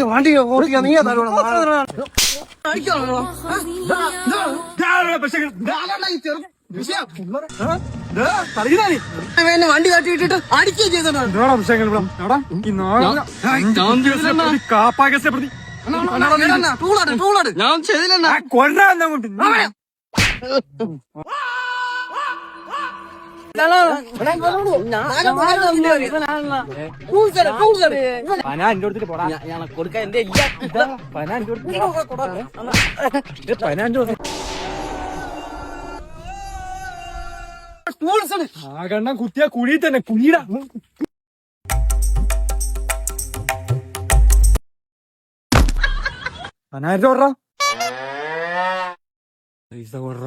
വണ്ടി ഓടിക്കാൻ നീ വണ്ടി കാട്ടിയിട്ടിട്ട് അടിക്കുകയും ചെയ്തോണ്ട് ഞാൻ ചെയ്തില്ല കൊണ്ടാങ്ങോട്ട് കൊടുക്കാൻ എന്റെ കണ്ണം കുത്തിയ കുഴി തന്നെ കുഴിയിടാ പതിനായിരം രൂപ പൈസ കൊടുറ.